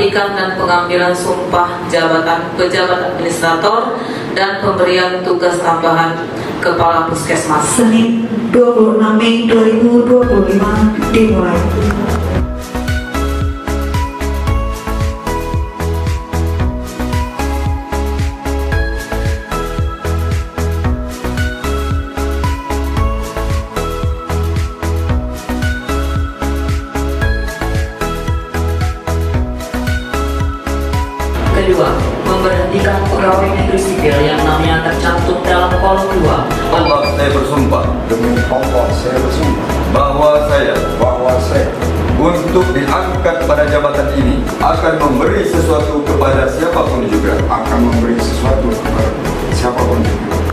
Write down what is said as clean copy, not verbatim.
pelantikan dan pengambilan sumpah jabatan pejabat administrator dan pemberian tugas tambahan Kepala Puskesmas. Senin 26 Mei 2025 dimulai. Kedua, memberhentikan pegawai negeri sipil yang namanya tercantum dalam kolom 2. Allah, saya bersumpah Demi Allah saya bersumpah bahwa saya bahwa saya untuk diangkat pada jabatan ini akan memberi sesuatu kepada siapapun juga. akan memberi sesuatu kepada siapapun juga